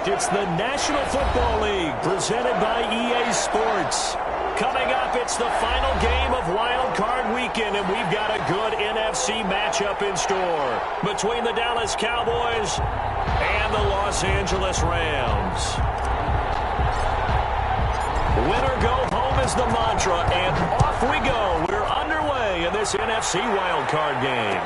It's the National Football League presented by EA Sports. Coming up, it's the final game of Wild Card Weekend, and we've got a good NFC matchup in store between the Dallas Cowboys and the Los Angeles Rams. Winner go home is the mantra, and off we go. We're underway in this NFC Wild Card game.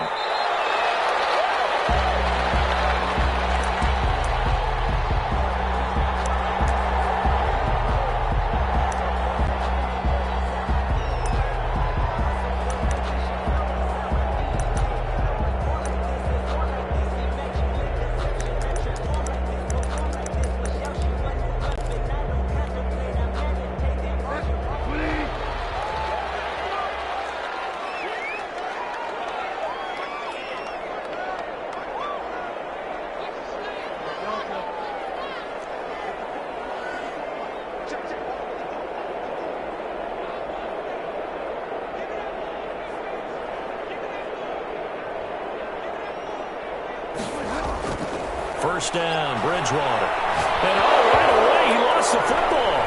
First down, Bridgewater. And right away, he lost the football.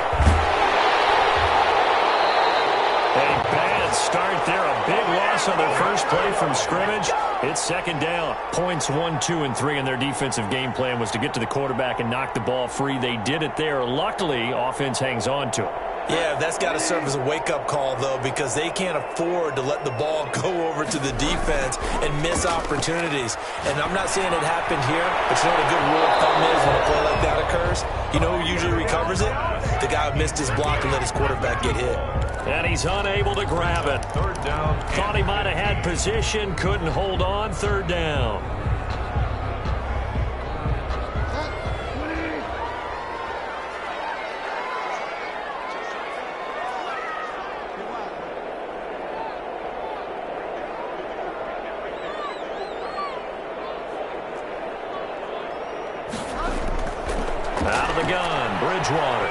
A bad start there. A big loss on their first play from scrimmage. It's second down. Points 1, 2, and 3 in their defensive game plan was to get to the quarterback and knock the ball free. They did it there. Luckily, offense hangs on to it. Yeah, that's got to serve as a wake-up call, though, because they can't afford to let the ball go over to the defense and miss opportunities. And I'm not saying it happened here, but you know what a good rule of thumb is when a play like that occurs? You know who usually recovers it? The guy who missed his block and let his quarterback get hit. And he's unable to grab it. Third down. Thought he might have had position, couldn't hold on. Third down. Out of the gun, Bridgewater.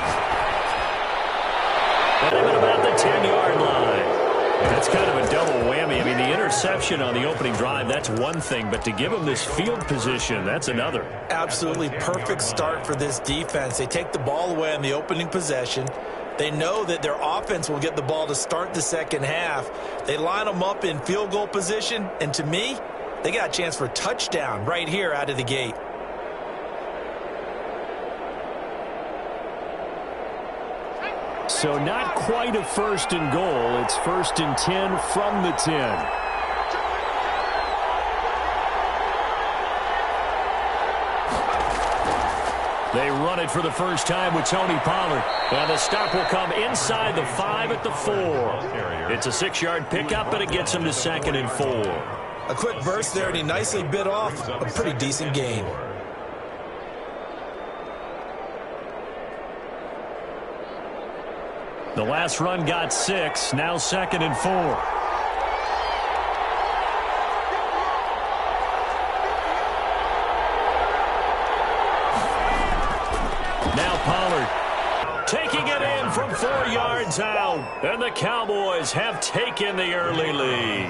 And him at about the 10-yard line. That's kind of a double whammy. I mean, the interception on the opening drive, that's one thing, but to give him this field position, that's another. Absolutely perfect start for this defense. They take the ball away on the opening possession. They know that their offense will get the ball to start the second half. They line them up in field goal position, and to me, they got a chance for a touchdown right here out of the gate. So not quite a first and goal. It's first and 10 from the 10. They run it for the first time with Tony Pollard. And the stop will come inside the 5 at the 4. It's a 6-yard pickup, but it gets him to second and 4. A quick burst there, and he nicely bit off a pretty decent gain. The last run got 6, now second and 4. Now Pollard taking it in from 4 yards out. And the Cowboys have taken the early lead.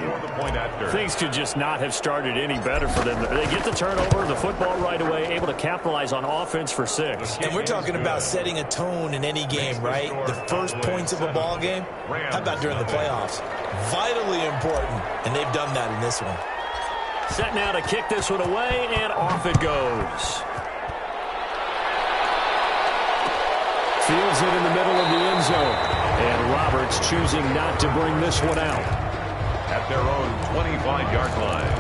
Things could just not have started any better for them. They get the turnover, the football right away, able to capitalize on offense for 6. And we're talking about setting a tone in any game, right? The first points of a ball game. How about during the playoffs? Vitally important, and they've done that in this one. Set now to kick this one away, and off it goes. Fields it in the middle of the end zone. And Roberts choosing not to bring this one out. At their own 25-yard line.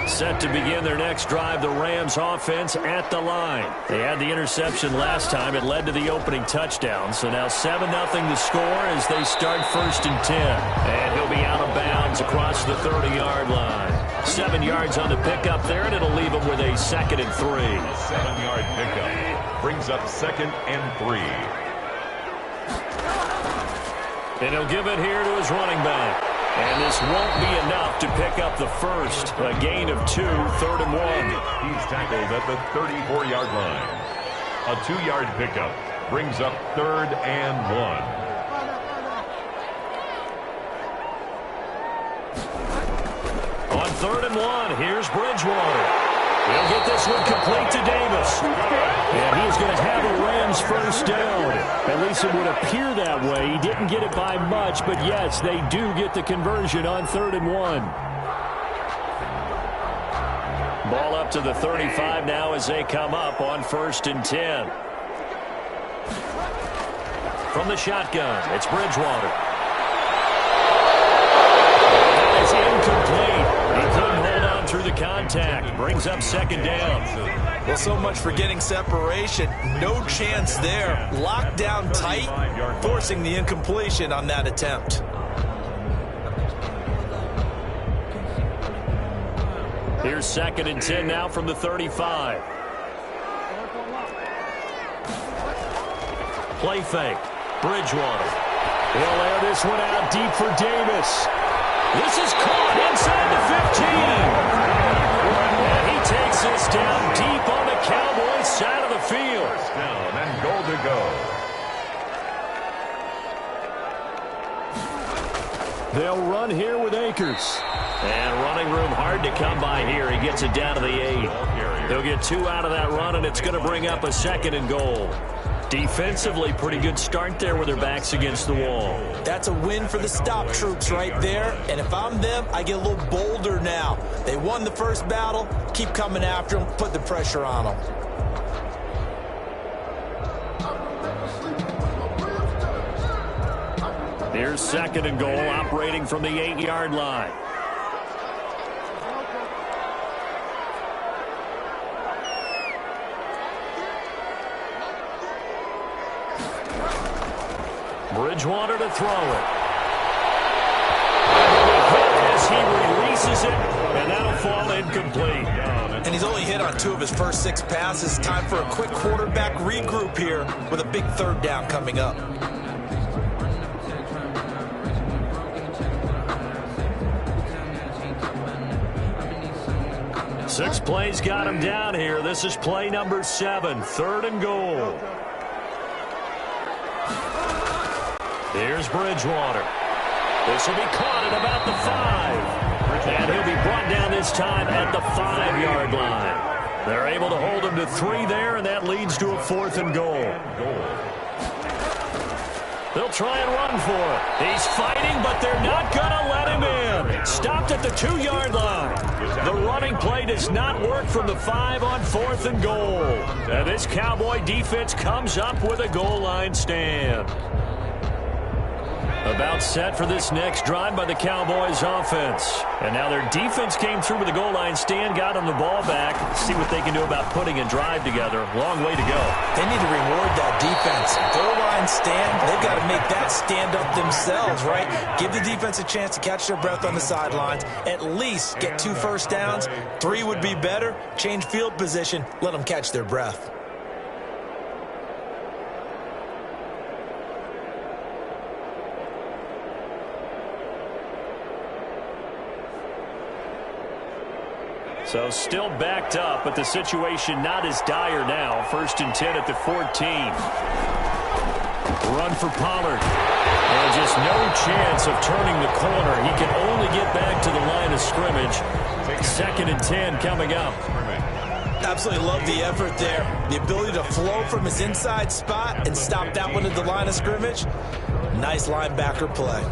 Set to begin their next drive, the Rams offense at the line. They had the interception last time. It led to the opening touchdown. So now 7-0 the score as they start first and 10. And he'll be out of bounds across the 30-yard line. 7 yards on the pickup there, and it'll leave him with a second and 3. 7-yard pickup brings up second and 3. And he'll give it here to his running back. And this won't be enough to pick up the first. A gain of 2, third and 1. He's tackled at the 34-yard line. A 2-yard pickup brings up third and 1. On third and 1, here's Bridgewater. He'll get this one complete to Davis. And he's going to have a Rams first down. At least it would appear that way. He didn't get it by much, but yes, they do get the conversion on 3rd and 1. Ball up to the 35 now as they come up on 1st and 10. From the shotgun, it's Bridgewater. That is incomplete. He couldn't hold on through the contact. Brings up 2nd down. Well, so much for getting separation. No chance there. Locked down tight, forcing the incompletion on that attempt. Here's 2nd and 10 now from the 35. Play fake. Bridgewater. He'll air this one out deep for Davis. This is caught inside the 15. And he takes this down deep on the Cowboys side of the field. First down and goal to go. They'll run here with Akers. And running room hard to come by here. He gets it down to the 8. He'll get 2 out of that run, and it's going to bring up a 2nd and goal. Defensively, pretty good start there with their backs against the wall. That's a win for the stop troops right there. And if I'm them, I get a little bolder now. They won the first battle. Keep coming after them. Put the pressure on them. Here's 2nd and goal, operating from the 8-yard line. Bridgewater to throw it. As he releases it, and that'll fall incomplete. And he's only hit on 2 of his first 6 passes. Time for a quick quarterback regroup here with a big 3rd down coming up. Six plays got him down here. This is play number 7, 3rd and goal. Here's Bridgewater. This will be caught at about the 5. And he'll be brought down this time at the 5-yard line. They're able to hold him to 3 there, and that leads to a 4th and goal. They'll try and run for it. He's fighting, but they're not going to let him in. Stopped at the 2-yard line. The running play does not work from the 5 on 4th and goal. And this Cowboy defense comes up with a goal line stand. About set for this next drive by the Cowboys offense. And now their defense came through with a goal line stand, got them the ball back. See what they can do about putting a drive together. Long way to go. They need to reward that defense. Goal line stand, they've got to make that stand up themselves, right? Give the defense a chance to catch their breath on the sidelines. At least get 2 first downs. 3 would be better. Change field position. Let them catch their breath. So still backed up, but the situation not as dire now. 1st and 10 at the 14. Run for Pollard. And just no chance of turning the corner. He can only get back to the line of scrimmage. 2nd and 10 coming up. Absolutely love the effort there. The ability to flow from his inside spot and stop that one at the line of scrimmage. Nice linebacker play.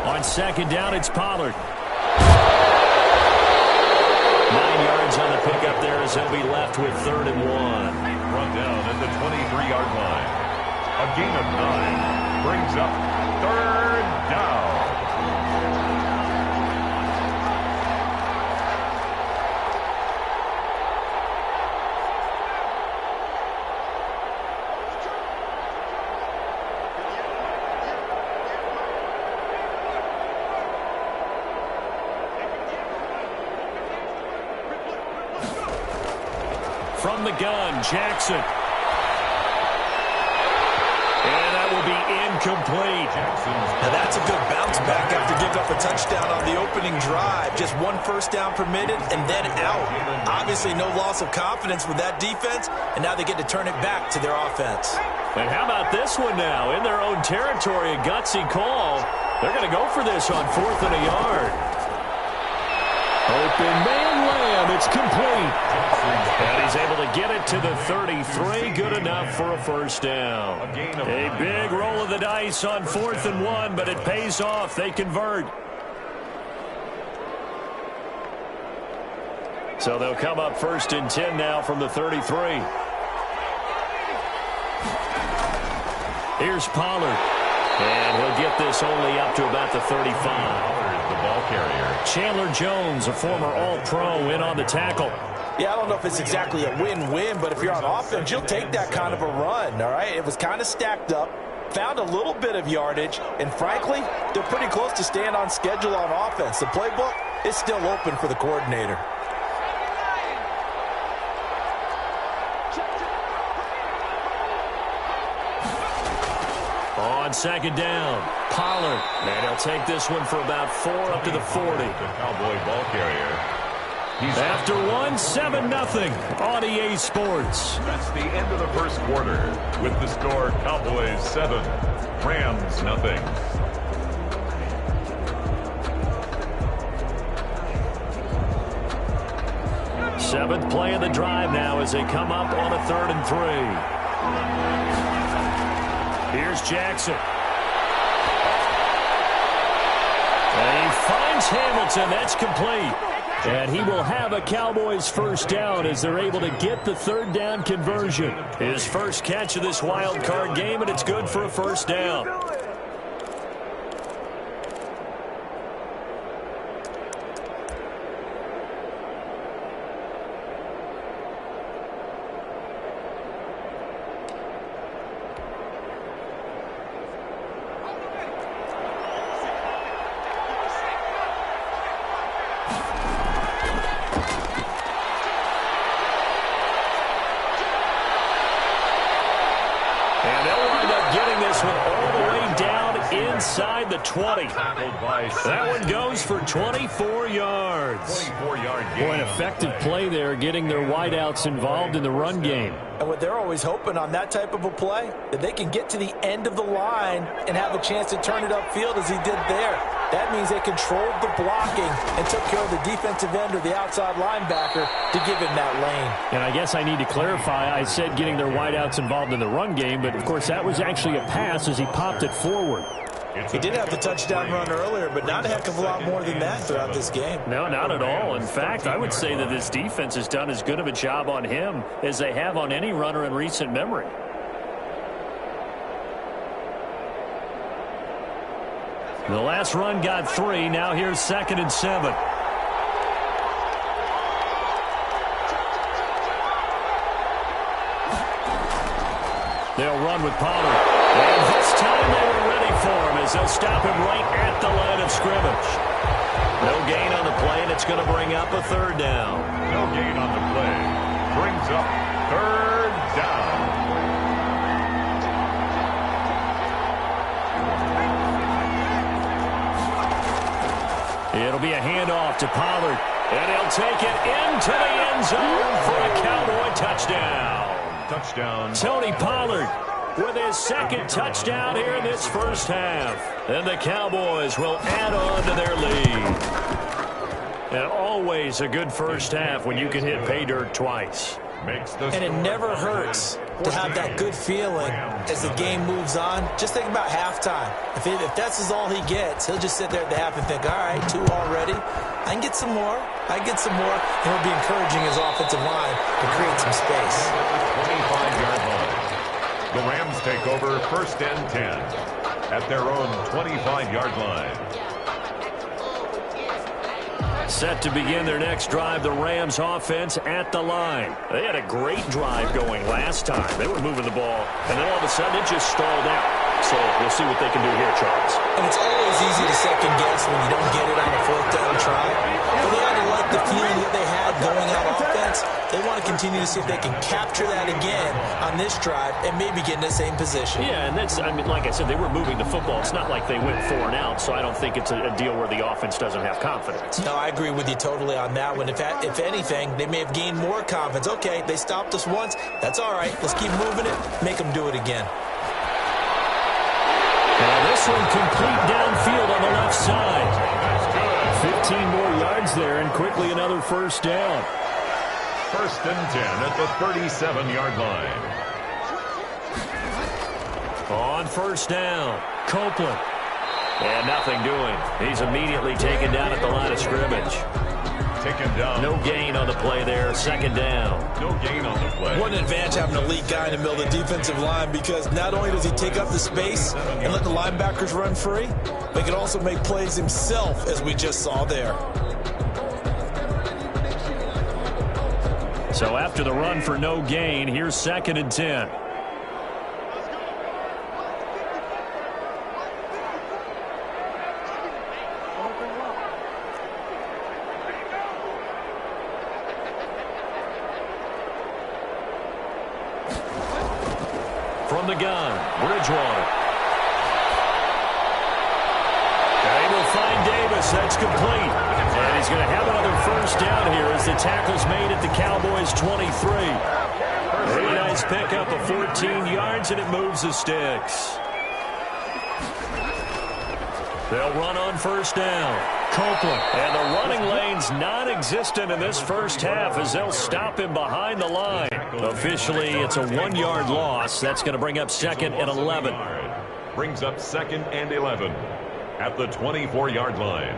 On 2nd down, it's Pollard. 9 yards on the pickup there as he'll be left with 3rd and 1. Run down at the 23-yard line. A gain of 9 brings up 3rd down. from the gun, Jackson. And that will be incomplete. Now that's a good bounce back after giving up a touchdown on the opening drive. Just one first down permitted and then out. Obviously no loss of confidence with that defense, and now they get to turn it back to their offense. And how about this one now? In their own territory, a gutsy call. They're going to go for this on 4th and a yard. Open man Lamb, it's complete. And he's able to get it to the 33, good enough for a first down. A big roll of the dice on 4th and 1, but it pays off. They convert. So they'll come up 1st and 10 now from the 33. Here's Pollard. And he'll get this only up to about the 35. The ball carrier. Chandler Jones, a former All-Pro, in on the tackle. Yeah, I don't know if it's exactly a win-win, but if you're on offense, you'll take that kind of a run, all right? It was kind of stacked up, found a little bit of yardage, and frankly, they're pretty close to staying on schedule on offense. The playbook is still open for the coordinator. On 2nd down, Pollard. And he'll take this one for about 4 up to the 40. The Cowboy ball carrier. After 1-7-0 on EA Sports. That's the end of the first quarter with the score Cowboys 7, Rams nothing. Seventh play of the drive now as they come up on a 3rd and 3. Here's Jackson. And he finds Hamilton. That's complete. And he will have a Cowboys first down as they're able to get the 3rd down conversion. His first catch of this wild card game, and it's good for a first down. Inside the 20. That one goes for 24 yards. 24-yard gain. Boy, an effective play there, getting their wideouts involved in the run game. And what they're always hoping on that type of a play, that they can get to the end of the line and have a chance to turn it upfield as he did there. That means they controlled the blocking and took care of the defensive end or the outside linebacker to give him that lane. And I guess I need to clarify, I said getting their wideouts involved in the run game, but of course that was actually a pass as he popped it forward. He did have the touchdown run earlier, but not a heck of a lot more than that throughout this game. No, not at all. In fact, I would say that this defense has done as good of a job on him as they have on any runner in recent memory. The last run got 3. Now here's 2nd and 7. They'll run with Pollard. And this time they were ready for him as they'll stop him right at the line of scrimmage. No gain on the play, and it's going to bring up a 3rd down. No gain on the play. Brings up 3rd down. It'll be a handoff to Pollard, and he'll take it into the end zone for a Cowboy touchdown. Touchdown. Tony Pollard with his 2nd touchdown here in this first half. And the Cowboys will add on to their lead. And always a good first half when you can hit pay dirt twice. And it never hurts to have that good feeling as the game moves on. Just think about halftime. If that's all he gets, he'll just sit there at the half and think, all right, 2 already. I can get some more. I can get some more. And he'll be encouraging his offensive line to create some space. 25-yard line. The Rams take over 1st and 10 at their own 25-yard line. Set to begin their next drive, the Rams offense at the line. They had a great drive going last time. They were moving the ball, and then all of a sudden it just stalled out. so we'll see what they can do here, Charles. And it's always easy to second guess when you don't get it on a fourth down try. But they ought to like the feeling that they had going out offense. They want to continue to see if they can capture that again on this drive and maybe get in the same position. Yeah, and that's, I mean, like I said, they were moving the football. It's not like they went 4 and out, so I don't think it's a deal where the offense doesn't have confidence. No, I agree with you totally on that one. If anything, they may have gained more confidence. Okay, they stopped us once. That's all right. Let's keep moving it. Make them do it again. Now this one complete downfield on the left side. 15 more yards there, and quickly another first down. First and 10 at the 37-yard line. On first down, Copeland. And nothing doing. He's immediately taken down at the line of scrimmage. Taken down. No gain on the play there. Second down. No gain on the play. What an advantage having an elite guy in the middle of the defensive line, because not only does he take up the space and let the linebackers run free, but he can also make plays himself, as we just saw there. So after the run for no gain, here's second and 10. From the gun, Bridgewater. They will find Davis. That's complete. And he's going to have another first down here as the tackle's made at the Cowboys' 23. Really nice pickup of 14 yards, and it moves the sticks. They'll run on first down. Copeland. And the running lane's non-existent in this first half as they'll stop him behind the line. Officially, it's a 1-yard loss. That's going to bring up second and 11. Brings up second and 11 at the 24-yard line.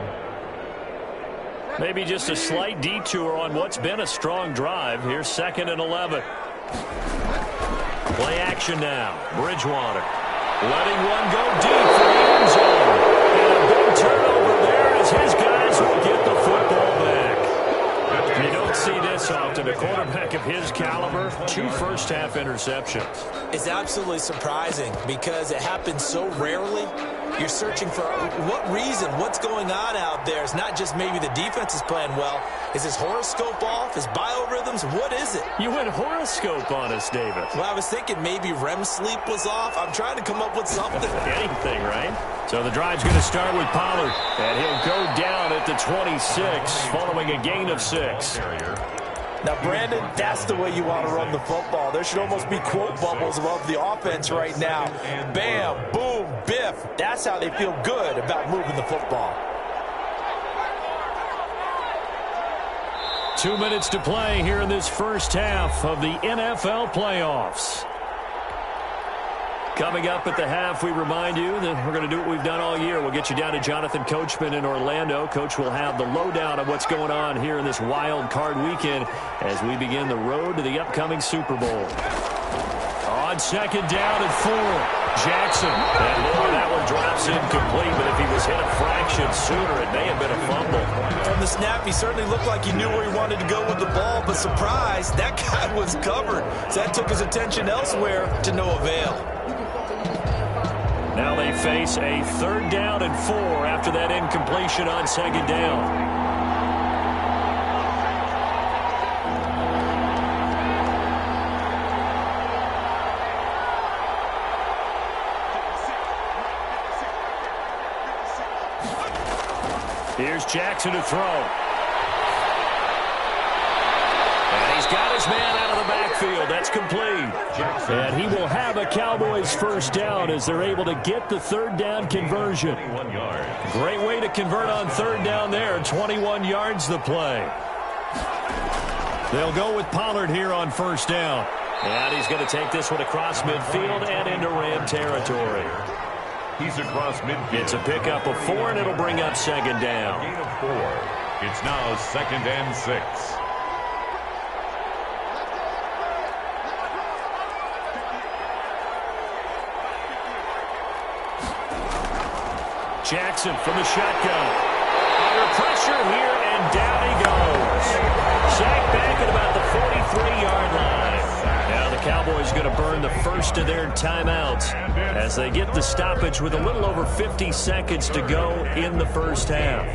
Maybe just a slight detour on what's been a strong drive. Here's second and 11. Play action now. Bridgewater letting one go deep for the end zone. And a big turnover there as his guys will get the football back. You don't see this often. A quarterback of his caliber, 2 first-half interceptions. It's absolutely surprising because it happens so rarely. You're searching for what reason, what's going on out there. It's not just maybe the defense is playing well. Is his horoscope off? His biorhythms? What is it? You went horoscope on us, David. Well, I was thinking maybe REM sleep was off. I'm trying to come up with something. Anything, right? So the drive's going to start with Pollard, and he'll go down at the 26 following a gain of 6. Now, Brandon, that's the way you want to run the football. There should almost be quote bubbles above the offense right now. Bam, boom, biff. That's how they feel good about moving the football. 2 minutes to play here in this first half of the NFL playoffs. Coming up at the half, we remind you that we're going to do what we've done all year. We'll get you down to Jonathan Coachman in Orlando. Coach will have the lowdown of what's going on here in this wild card weekend as we begin the road to the upcoming Super Bowl. On second down and 4, Jackson. And boy, that one drops incomplete, but if he was hit a fraction sooner, it may have been a fumble. From the snap, he certainly looked like he knew where he wanted to go with the ball, but surprise, that guy was covered. So that took his attention elsewhere to no avail. Now they face a third down and 4 after that incompletion on second down. Here's Jackson to throw. And he's got his man out of the backfield. That's complete. And he will have a Cowboys first down as they're able to get the third down conversion. Great way to convert on third down there. 21 yards the play. They'll go with Pollard here on first down. And he's going to take this one across midfield and into Ram territory. He's across midfield. It's a pickup of 4, and it'll bring up second down. Gain of 4. It's now second and 6. Jackson from the shotgun. Under pressure here, and down he goes. Sacked back at about the 43-yard line. Now the Cowboys going to burn the first of their timeouts as they get the stoppage with a little over 50 seconds to go in the first half.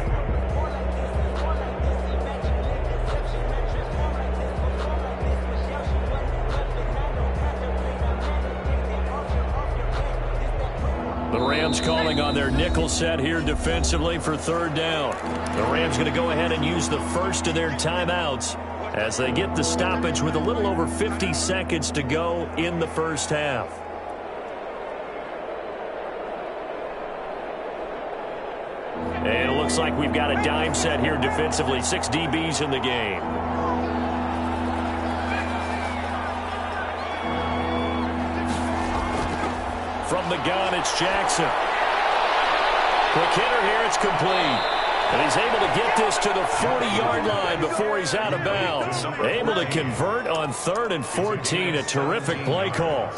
The Rams calling on their nickel set here defensively for third down. The Rams going to go ahead and use the first of their timeouts as they get the stoppage with a little over 50 seconds to go in the first half. And it looks like we've got a dime set here defensively. 6 DBs in the game. From the gun, it's Jackson. Quick hitter here, it's complete. And he's able to get this to the 40-yard line before he's out of bounds. Able to convert on 3rd and 14. A terrific play call.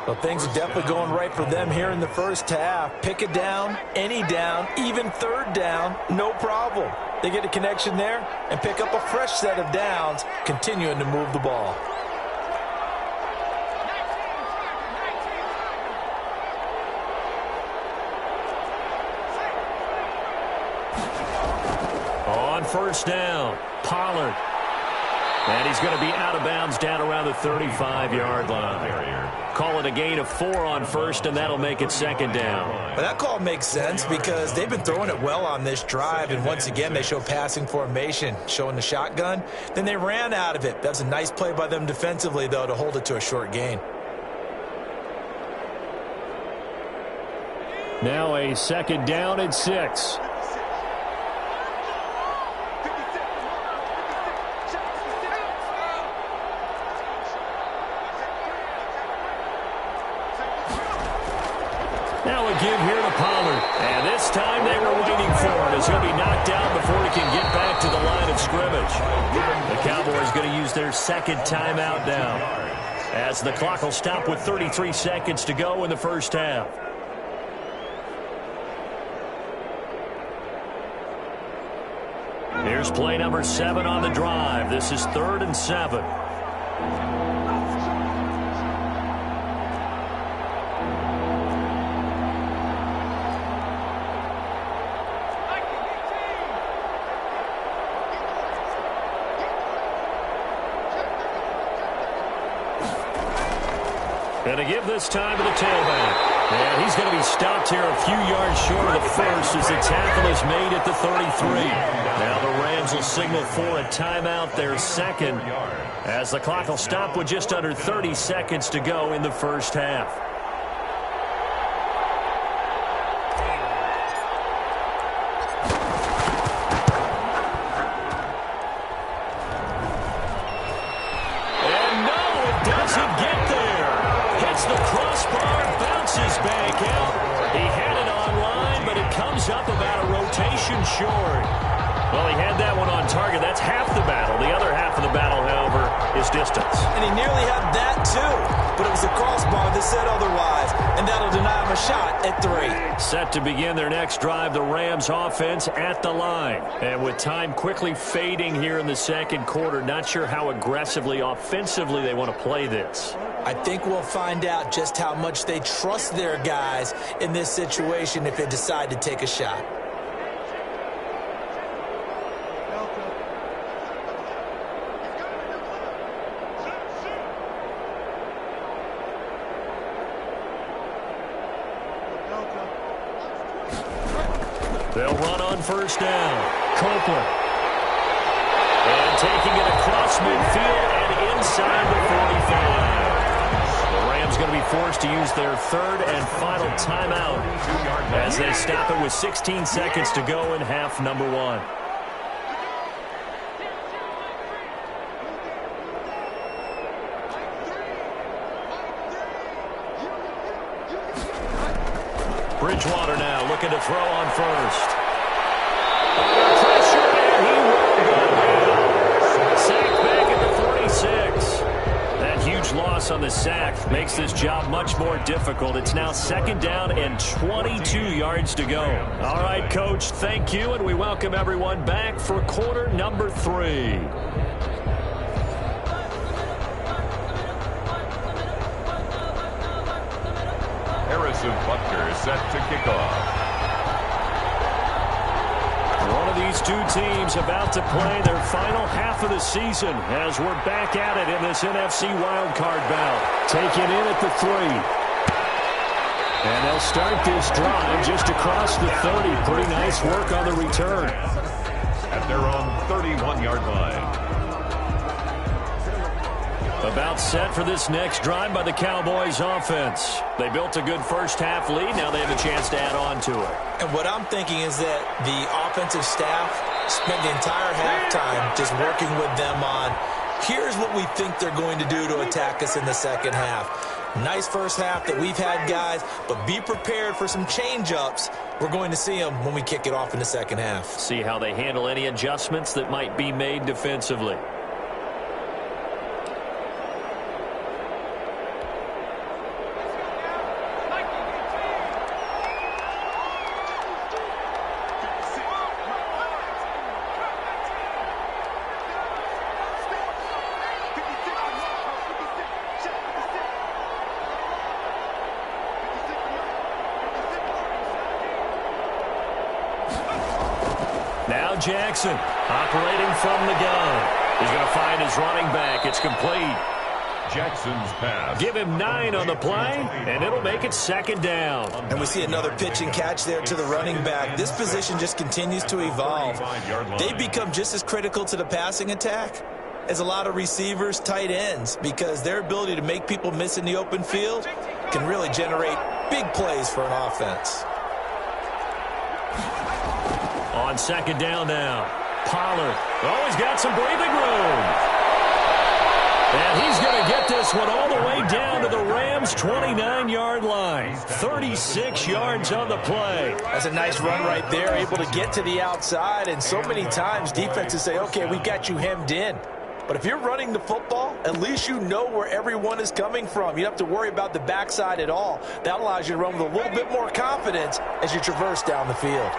Well, things are definitely going right for them here in the first half. Pick it down, any down, even third down, no problem. They get a connection there and pick up a fresh set of downs, continuing to move the ball. On first down, Pollard. And he's going to be out of bounds down around the 35-yard line. Call it a gain of 4 on first, and that'll make it second down. But that call makes sense because they've been throwing it well on this drive, and once again they show passing formation, showing the shotgun. Then they ran out of it. That's a nice play by them defensively, though, to hold it to a short gain. Now a second down and 6. Now a give here to Pollard. And this time they were waiting for it as he'll be knocked out before he can get back to the line of scrimmage. The Cowboys going to use their second timeout now as the clock will stop with 33 seconds to go in the first half. Here's play number 7 on the drive. This is 3rd and 7. And to give this time to the tailback. And he's going to be stopped here a few yards short of the first as the tackle is made at the 33. Now the Rams will signal for a timeout, their second, as the clock will stop with just under 30 seconds to go in the first half. And no, it doesn't get there. Hits the crossbar, bounces back out. He had it online, but it comes up about a rotation short. Well, he had that one on target. That's half the battle. The other half of the battle, however, is distance. And he nearly had that, too. But it was the crossbar that said otherwise, and that'll deny him a shot at 3. Set to begin their next drive, the Rams offense at the line. And with time quickly fading here in the second quarter, not sure how aggressively, offensively they want to play this. I think we'll find out just how much they trust their guys in this situation if they decide to take a shot. They'll run on first down. Copeland. And taking it across midfield and inside the 45. The Rams going to be forced to use their third and final timeout as they stop it with 16 seconds to go in half number 1. Bridgewater now looking to throw on first. Under pressure, and he will go down. Sacked back at the 46. That huge loss on the sack makes this job much more difficult. It's now second down and 22 yards to go. All right, Coach, thank you, and we welcome everyone back for quarter number 3. Harrison Butker set to kick off. One of these two teams about to play their final half of the season as we're back at it in this NFC wildcard bout. Taken in at the 3. And they'll start this drive just across the 30. Pretty nice work on the return. At their own 31-yard line. About set for this next drive by the Cowboys offense. They built a good first half lead. Now they have a chance to add on to it. And what I'm thinking is that the offensive staff spent the entire halftime just working with them on, here's what we think they're going to do to attack us in the second half. Nice first half that we've had, guys, but be prepared for some change-ups. We're going to see them when we kick it off in the second half. See how they handle any adjustments that might be made defensively. Now Jackson operating from the gun. He's going to find his running back. It's complete. Jackson's pass. Give him 9 on the play, and it'll make it second down. And we see another pitch and catch there to the running back. This position just continues to evolve. They become just as critical to the passing attack as a lot of receivers, tight ends, because their ability to make people miss in the open field can really generate big plays for an offense. On second down now, Pollard. Oh, he's got some breathing room. And he's going to get this one all the way down to the Rams' 29-yard line. 36 yards on the play. That's a nice run right there, able to get to the outside. And so many times defenses say, okay, we got you hemmed in. But if you're running the football, at least you know where everyone is coming from. You don't have to worry about the backside at all. That allows you to run with a little bit more confidence as you traverse down the field.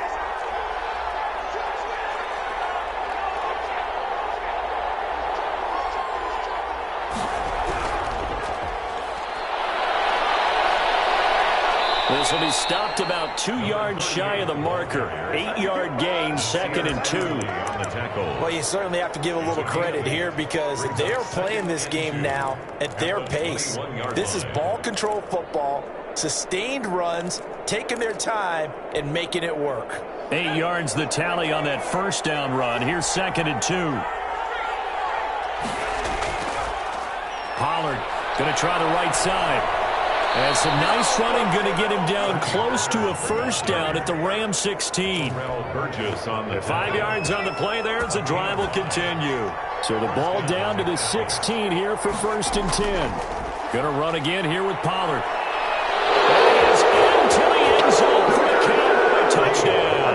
This will be stopped about 2 yards shy of the marker. 8-yard gain, 2nd and 2. Well, you certainly have to give a little credit here because they are playing this game now at their pace. This is ball control football, sustained runs, taking their time and making it work. 8 yards the tally on that first down run. Here's 2nd and 2. Pollard going to try the right side. And some nice running going to get him down close to a first down at the Rams 16. 5 yards on the play there as the drive will continue. So the ball down to the 16 here for 1st and 10. Going to run again here with Pollard. And he is into the end zone for the Cowboy touchdown.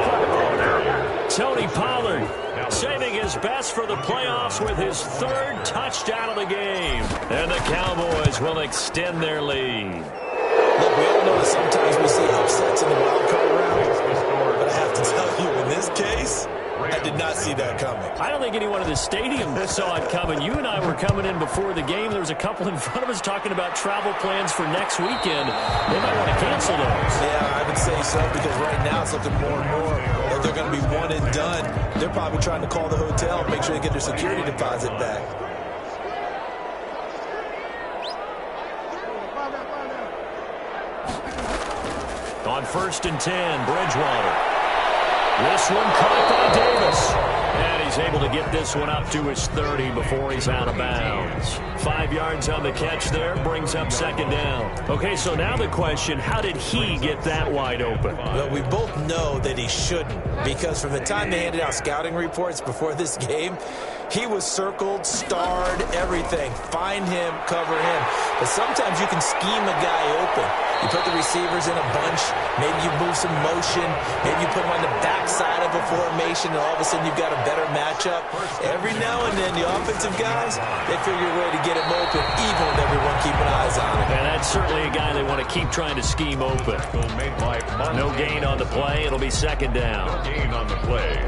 Tony Pollard saving his best for the playoffs with his 3rd touchdown of the game. And the Cowboys will extend their lead. Look, we all know that sometimes we see upsets in the wild card round, but I have to tell you, in this case, I did not see that coming. I don't think anyone in the stadium saw it coming. You and I were coming in before the game. There was a couple in front of us talking about travel plans for next weekend. They might want to cancel those. Yeah, I would say so because right now it's looking more and more like they're going to be one and done. They're probably trying to call the hotel, make sure they get their security deposit back. On 1st and 10, Bridgewater. This one caught by Davis. And he's able to get this one up to his 30 before he's out of bounds. 5 yards on the catch there, brings up 2nd down. Okay, so now the question, how did he get that wide open? Well, we both know that he shouldn't because from the time they handed out scouting reports before this game, he was circled, starred, everything. Find him, cover him. But sometimes you can scheme a guy open. You put the receivers in a bunch. Maybe you move some motion. Maybe you put them on the backside of a formation, and all of a sudden you've got a better matchup. Every now and then, the offensive guys, they figure a way to get him open, even with everyone keeping eyes on him. And that's certainly a guy they want to keep trying to scheme open. No gain on the play. It'll be 2nd down. Gain on the play.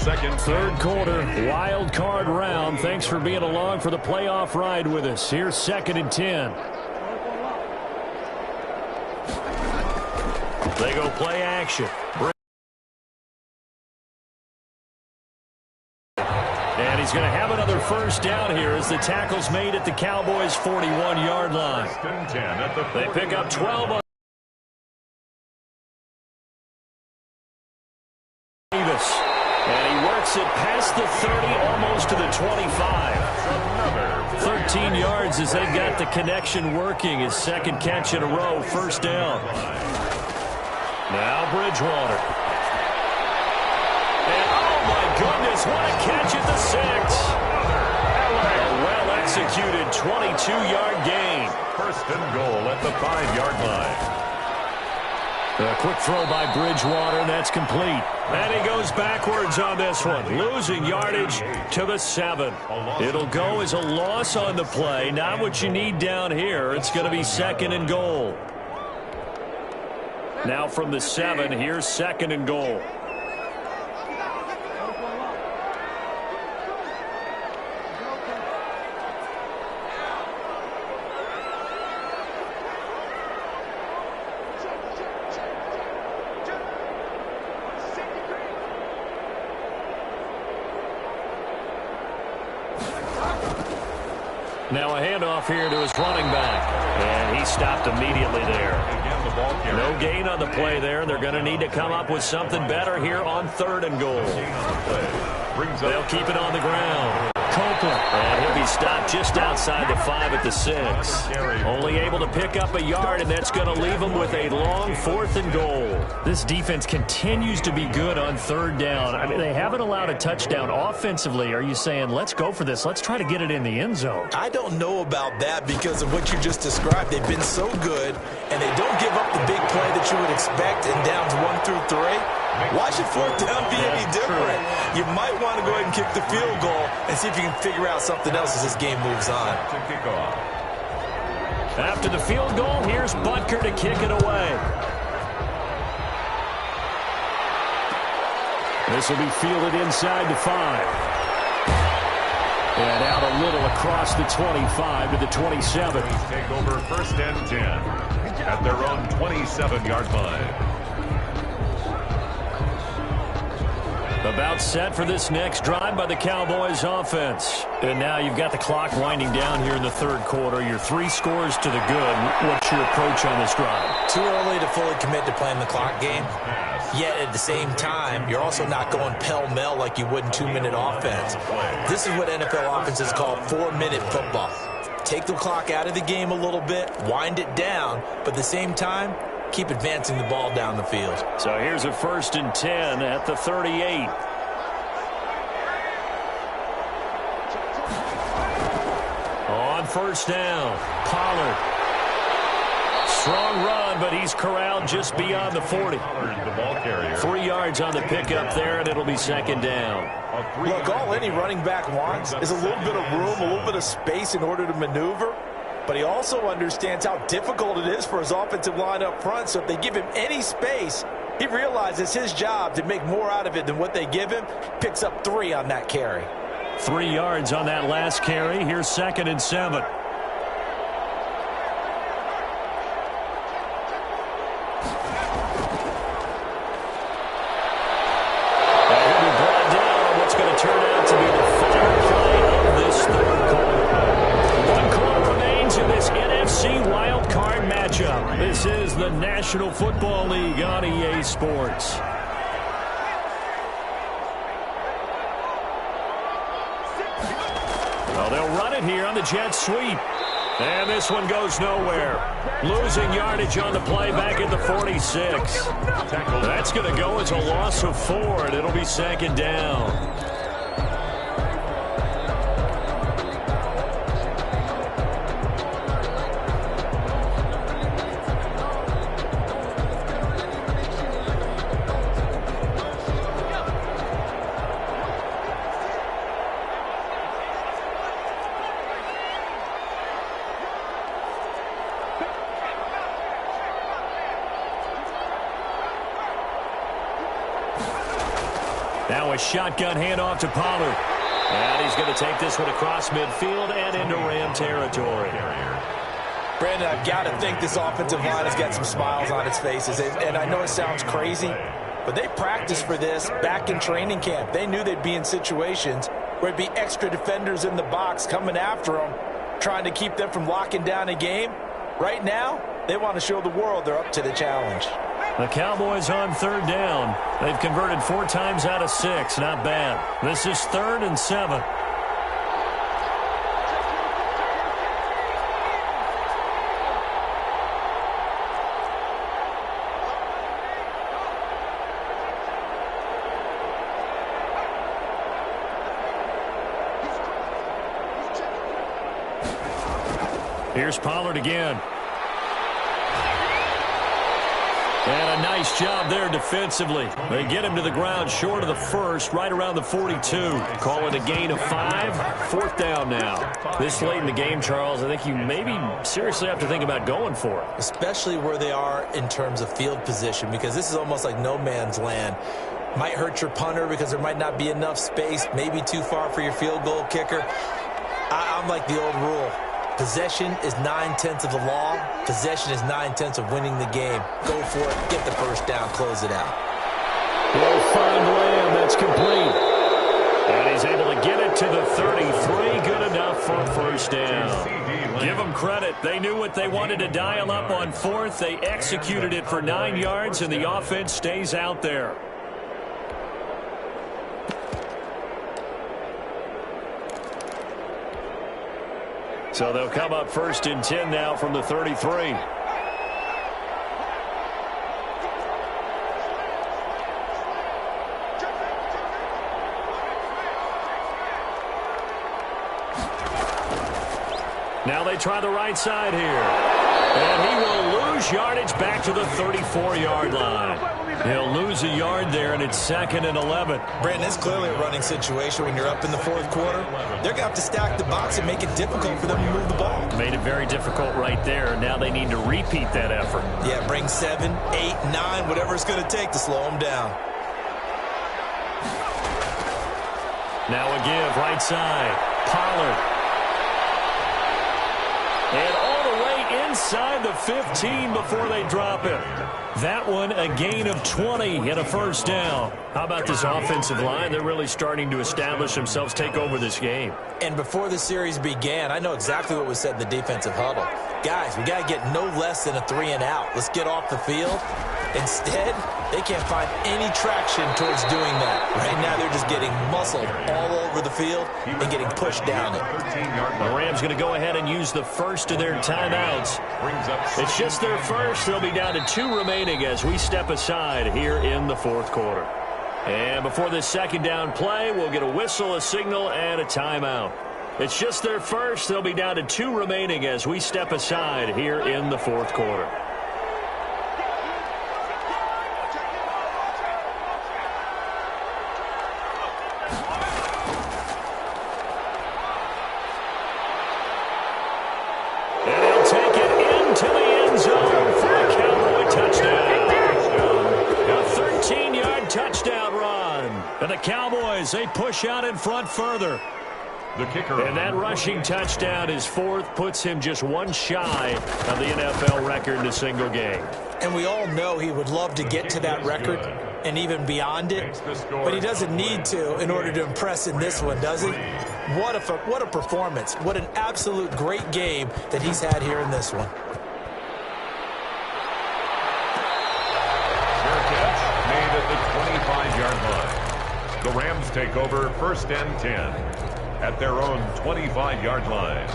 3rd quarter, wild card round. Thanks for being along for the playoff ride with us. Here's 2nd and 10. They go play action. And he's going to have another first down here as the tackle's made at the Cowboys' 41-yard line. They pick up 12 on Davis. And he works it past the 30, almost to the 25. 13 yards as they got the connection working. His second catch in a row, first down. Now Bridgewater. And oh my goodness, what a catch at the 6. A well-executed 22-yard gain. First and goal at the 5-yard line. A quick throw by Bridgewater, and that's complete. And he goes backwards on this one, losing yardage to the 7. It'll go as a loss on the play. Not what you need down here. It's going to be second and goal. Now from the 7, here's second and goal. Now a handoff here to his running back. And he stopped immediately there. No gain on the play there. They're going to need to come up with something better here on third and goal. They'll keep it on the ground. Copeland. And he'll be stopped just outside the 5 at the 6. Only able to pick up a yard, and that's going to leave him with a long fourth and goal. This defense continues to be good on third down. I mean, they haven't allowed a touchdown offensively. Are you saying, let's go for this? Let's try to get it in the end zone. I don't know about that because of what you just described. They've been so good, and they don't give up the big play that you would expect in downs 1 through 3. Why should fourth down be any different? You might want to go ahead and kick the field goal and see if you can figure out something else as this game moves on. After the field goal, here's Butker to kick it away. This will be fielded inside the 5. And out a little across the 25 to the 27. Take over first and 10 at their own 27-yard line. About set for this next drive by the Cowboys offense. And now you've got the clock winding down here in the third quarter. Your 3 scores to the good. What's your approach on this drive? Too early to fully commit to playing the clock game. Yet at the same time, you're also not going pell-mell like you would in 2-minute offense. This is what NFL offenses call 4-minute football. Take the clock out of the game a little bit, wind it down, but at the same time, keep advancing the ball down the field. So here's a first and 10 at the 38. On first down, Pollard. Strong run, but he's corralled just beyond the 40. 3 yards on the pickup there, and it'll be second down. Look, all any running back wants is a little bit of room, a little bit of space in order to maneuver. But he also understands how difficult it is for his offensive line up front. So if they give him any space, he realizes his job to make more out of it than what they give him. Picks up 3 on that carry. 3 yards on that last carry. Here's second and 7. He'll be brought down on what's going to turn out to be the final play of this third quarter. 1 quarter remains in this NFC wildcard matchup. This is the National Football League on EA Sports. Well, they'll run it here on the jet sweep. And this one goes nowhere. Losing yardage on the play back at the 46. That's going to go as a loss of 4, and it'll be second down. Now a shotgun handoff to Pollard. And he's going to take this one across midfield and into Ram territory. Brandon, I've got to think this offensive line has got some smiles on its faces. And I know it sounds crazy, but they practiced for this back in training camp. They knew they'd be in situations where there'd be extra defenders in the box coming after them, trying to keep them from locking down a game. Right now, they want to show the world they're up to the challenge. The Cowboys on third down. They've converted 4 times out of 6. Not bad. This is 3rd and 7. Here's Pollard again. And a nice job there defensively. They get him to the ground short of the first, right around the 42. Call it a gain of 5. 4th down now. This late in the game, Charles, I think you maybe seriously have to think about going for it. Especially where they are in terms of field position, because this is almost like no man's land. Might hurt your punter because there might not be enough space, maybe too far for your field goal kicker. I'm like the old rule. Possession is 9/10 of the law. Possession is 9/10 of winning the game. Go for it. Get the first down. Close it out. Well, find Lamb. That's complete. And he's able to get it to the 33. Good enough for a first down. Give them credit. They knew what they wanted to dial up on 4th. They executed it for 9 yards, and the offense stays out there. So they'll come up 1st and 10 now from the 33. Now they try the right side here. And he will lose yardage back to the 34-yard line. He'll lose a yard there, and it's 2nd and 11. Brandon, it's clearly a running situation when you're up in the 4th quarter. They're going to have to stack the box and make it difficult for them to move the ball. Made it very difficult right there. Now they need to repeat that effort. Yeah, bring 7, 8, 9, whatever it's going to take to slow them down. Now a give, right side. Pollard. And all the way inside the 15 before they drop it. That one a gain of 20 and a first down. How about this offensive line? They're really starting to establish themselves, take over this game. And before the series began, I know exactly what was said in the defensive huddle. Guys, we got to get no less than a 3 and out. Let's get off the field. Instead, they can't find any traction towards doing that. Right now, they're just getting muscled all over the field and getting pushed down it. The Rams going to go ahead and use the first of their timeouts. It's just their first. They'll be down to 2 remaining as we step aside here in the 4th quarter. And before this 2nd down play, we'll get a whistle, a signal, and a timeout. It's just their first. They'll be down to 2 remaining as we step aside here in the 4th quarter. And he'll take it into the end zone for a Cowboy touchdown. A 13-yard touchdown run. And the Cowboys, they push out in front further. The kicker. And that rushing touchdown is 4th, puts him just 1 shy of the NFL record in a single game. And we all know he would love to get to that record and even beyond it, but he doesn't need to in order to impress in this one, does he? What a performance. What an absolute great game that he's had here in this one. Fair catch made at the 25-yard line. The Rams take over 1st and 10 at their own 25-yard line.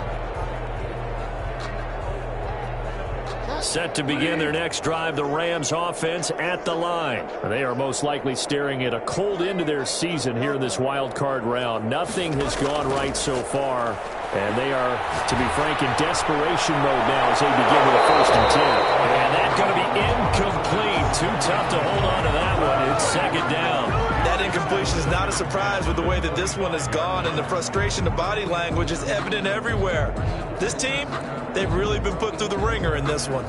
Set to begin their next drive, the Rams offense at the line. They are most likely staring at a cold end to their season here in this wild card round. Nothing has gone right so far, and they are, to be frank, in desperation mode now as they begin with a 1st and 10. And that's going to be incomplete. Too tough to hold on to that one. It's 2nd down. That incompletion is not a surprise with the way that this one has gone, and the frustration, the body language is evident everywhere. This team, they've really been put through the ringer in this one.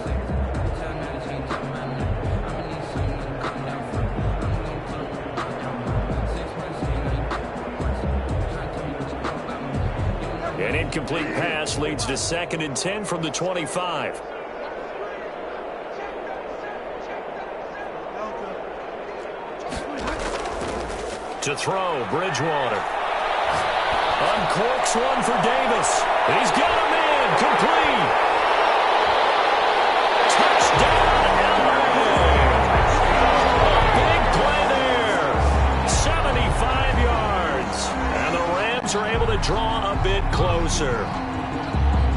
And in incomplete pass leads to 2nd and 10 from the 25. To throw, Bridgewater. Uncorks one for Davis. He's got a man. Complete. Touchdown, LA. Big play there. 75 yards. And the Rams are able to draw a bit closer.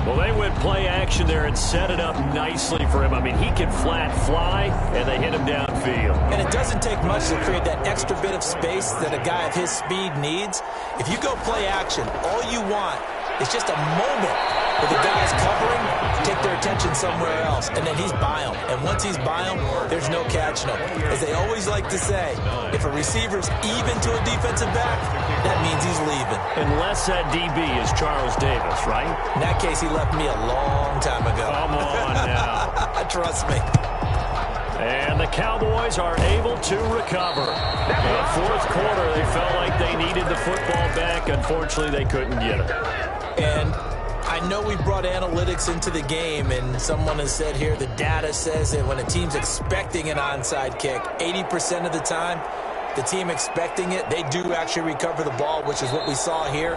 Well, they went play action there and set it up nicely for him. I mean, he can flat fly, and they hit him downfield. And it doesn't take much to create that extra bit of space that a guy of his speed needs. If you go play action, all you want is just a moment where the guy's covering, take their attention somewhere else, and then he's by him. And once he's by him, there's no catching him. As they always like to say, if a receiver's even to a defensive back, that means he's leaving. Unless that DB is Charles Davis, right? In that case, he left me a long time ago. Come on now. Trust me. And the Cowboys are able to recover. In the fourth quarter, they felt like they needed the football back. Unfortunately, they couldn't get it. And I know we brought analytics into the game, and someone has said here the data says that when a team's expecting an onside kick, 80% of the time, the team expecting it, they do actually recover the ball, which is what we saw here.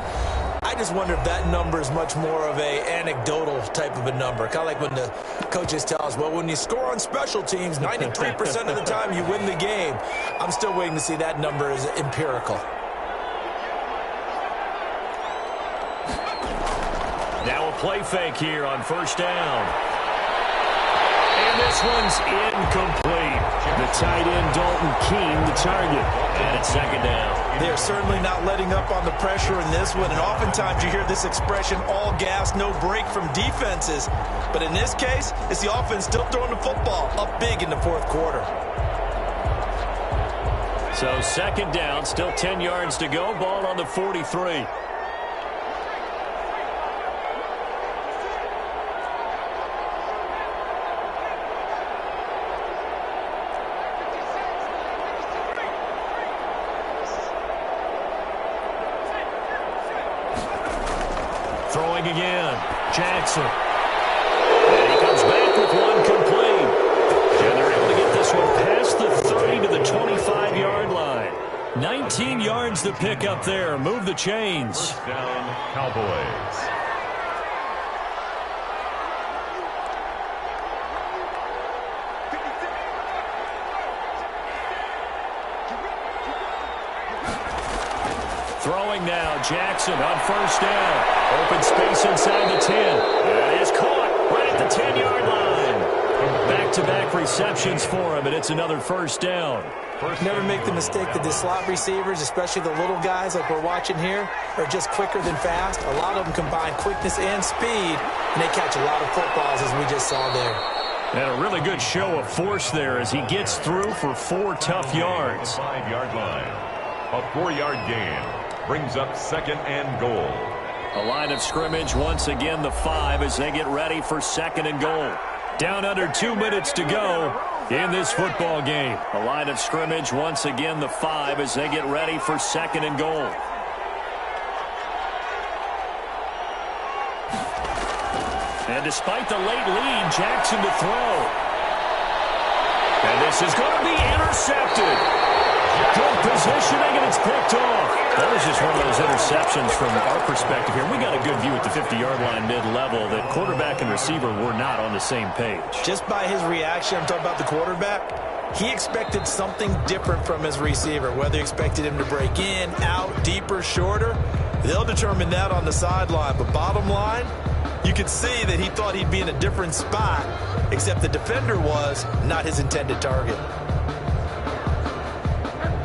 I just wonder if that number is much more of a anecdotal type of a number. Kind of like when the coaches tell us, well, when you score on special teams, 93% of the time you win the game. I'm still waiting to see that number is empirical. Now a play fake here on first down. And this one's incomplete. The tight end, Dalton Keene, the target. And it's 2nd down. They're certainly not letting up on the pressure in this one. And oftentimes you hear this expression, all gas, no break from defenses. But in this case, it's the offense still throwing the football up big in the fourth quarter. So 2nd down, still 10 yards to go. Ball on the 43. Throwing again, Jackson. And he comes back with one complete. And they're able to get this one past the 30 to the 25-yard line. 19 yards to pick up there. Move the chains. First down, Cowboys. Throwing now, Jackson on first down. Open space inside the 10. It is caught right at the 10-yard line. Back-to-back receptions for him, and it's another first down. Never make the mistake that the slot receivers, especially the little guys like we're watching here, are just quicker than fast. A lot of them combine quickness and speed, and they catch a lot of footballs, as we just saw there. And a really good show of force there as he gets through for 4 tough yards. 5-yard line. A 4-yard gain brings up 2nd and goal. A line of scrimmage once again the 5 as they get ready for 2nd and goal. Down under 2 minutes to go in this football game. A line of scrimmage once again the 5 as they get ready for 2nd and goal. And despite the late lead, Jackson to throw. And this is going to be intercepted. Good positioning, and it's picked off. That was just one of those interceptions from our perspective here. We got a good view at the 50-yard line mid-level that quarterback and receiver were not on the same page. Just by his reaction, I'm talking about the quarterback, he expected something different from his receiver. Whether he expected him to break in, out, deeper, shorter, they'll determine that on the sideline. But bottom line, you could see that he thought he'd be in a different spot, except the defender was not his intended target.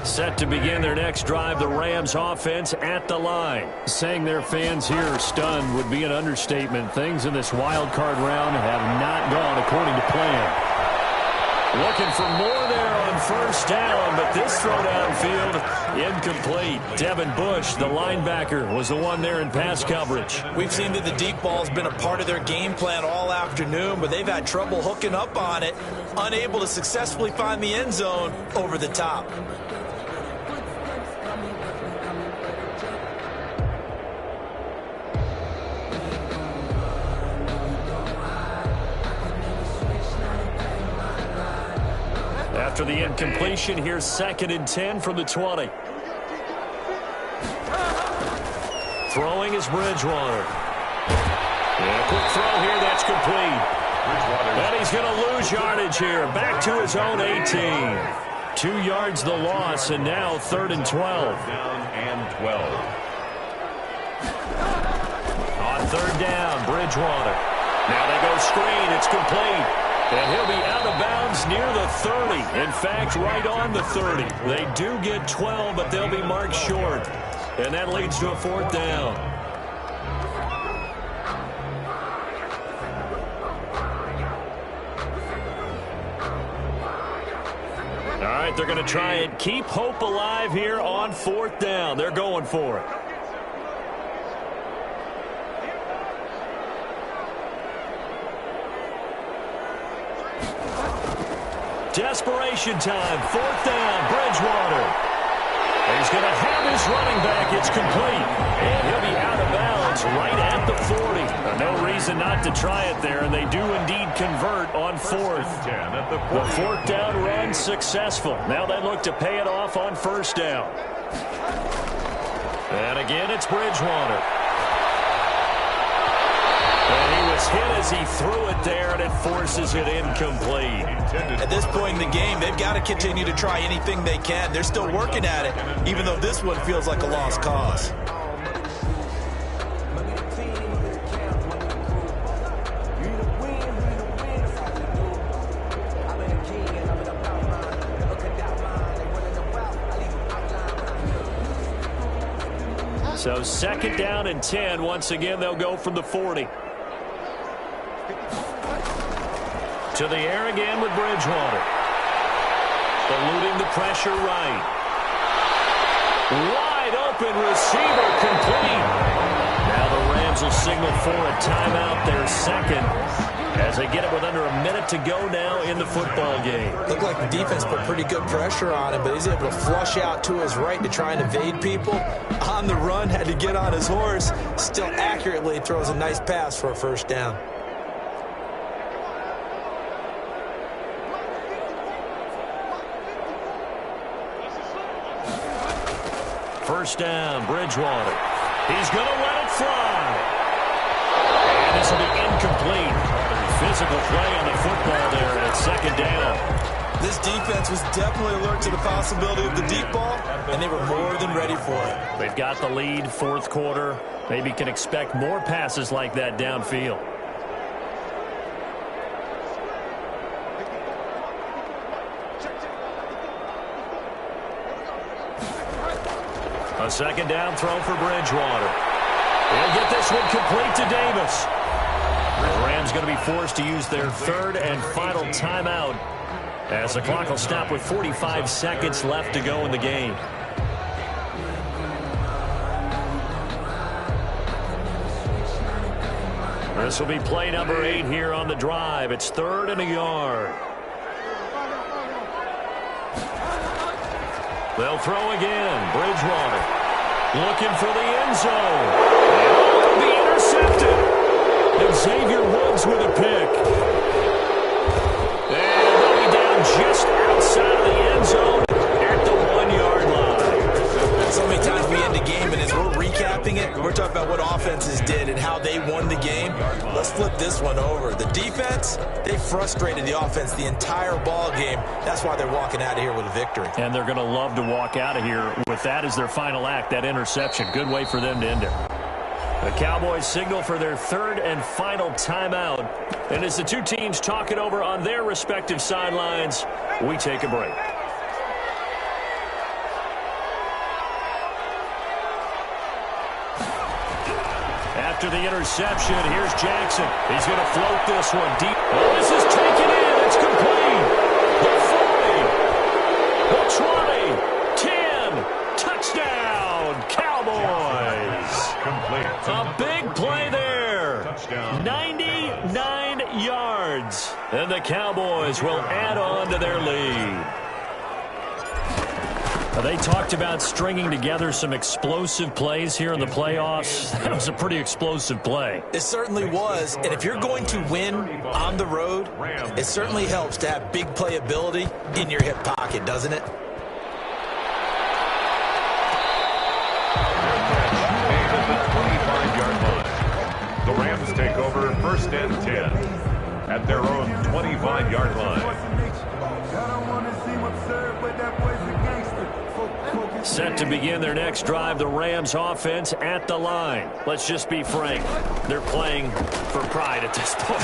Set to begin their next drive, the Rams offense at the line. Saying their fans here are stunned would be an understatement. Things in this wild card round have not gone according to plan. Looking for more there on first down, but this throw downfield incomplete. Devin Bush, the linebacker, was the one there in pass coverage. We've seen that the deep ball's been a part of their game plan all afternoon, but they've had trouble hooking up on it, unable to successfully find the end zone over the top. After the incompletion, here's 2nd and 10 from the 20. Throwing is Bridgewater. Yeah, quick throw here, that's complete. And he's going to lose yardage here. Back to his own 18. 2 yards the loss, and now 3rd and 12. Down and 12. On 3rd down, Bridgewater. Now they go screen. It's complete. And he'll be out of bounds near the 30. In fact, right on the 30. They do get 12, but they'll be marked short. And that leads to a 4th down. All right, they're going to try and keep hope alive here on 4th down. They're going for it. Desperation time. 4th down, Bridgewater. He's going to have his running back. It's complete. And he'll be out of bounds right at the 40. No reason not to try it there, and they do indeed convert on 4th. The 4th down run successful. Now they look to pay it off on 1st down. And again, it's Bridgewater. And he was hit as he threw it there, and it forces it incomplete. At this point in the game, they've got to continue to try anything they can. They're still working at it, even though this one feels like a lost cause. So 2nd down and 10. Once again, they'll go from the 40. To the air again with Bridgewater. Eluding the pressure right. Wide open receiver complete. Now the Rams will signal for a timeout, their 2nd, as they get it with under a minute to go now in the football game. Looked like the defense put pretty good pressure on him, but he's able to flush out to his right to try and evade people. On the run, had to get on his horse. Still accurately throws a nice pass for a 1st down. First down, Bridgewater. He's going to let it fly. And this will be incomplete. Physical play on the football there at 2nd down. This defense was definitely alert to the possibility of the deep ball, and they were more than ready for it. They've got the lead, 4th quarter. Maybe can expect more passes like that downfield. A 2nd down throw for Bridgewater. He'll get this one complete to Davis. The Rams going to be forced to use their 3rd and final timeout, as the clock will stop with 45 seconds left to go in the game. This will be play number 8 here on the drive. It's 3rd and a yard. They'll throw again. Bridgewater looking for the end zone. And it'll be intercepted. And Xavier Woods with a pick. And they'll be down just outside of the end zone at the 1-yard line. So many times we end the game, and as we're recapping it, we're talking about what offenses did and how they won the game. Let's flip this one over. The defense, they frustrated the offense the entire ball game. That's why they're walking out of here with a victory. And they're going to love to walk out of here with that as their final act, that interception. Good way for them to end it. The Cowboys signal for their 3rd and final timeout. And as the two teams talk it over on their respective sidelines, we take a break. After the interception, here's Jackson. He's going to float this one deep. Oh, this is taken in. It's complete. The 40, the 20, 10, touchdown, Cowboys. A big play there. Touchdown. 99 yards. And the Cowboys will add on to their lead. They talked about stringing together some explosive plays here in the playoffs. That was a pretty explosive play. It certainly was, and if you're going to win on the road, it certainly helps to have big playability in your hip pocket, doesn't it? The Rams take over 1st and 10 at their own 25-yard line. Set to begin their next drive, the Rams offense at the line. Let's just be frank. They're playing for pride at this point.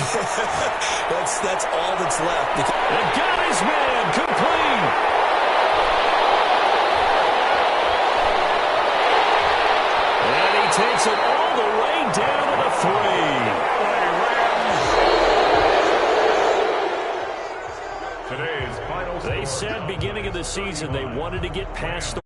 that's all that's left. And got his man complete. And he takes it all the way down to the 3. Today's final. They said beginning of the season they wanted to get past the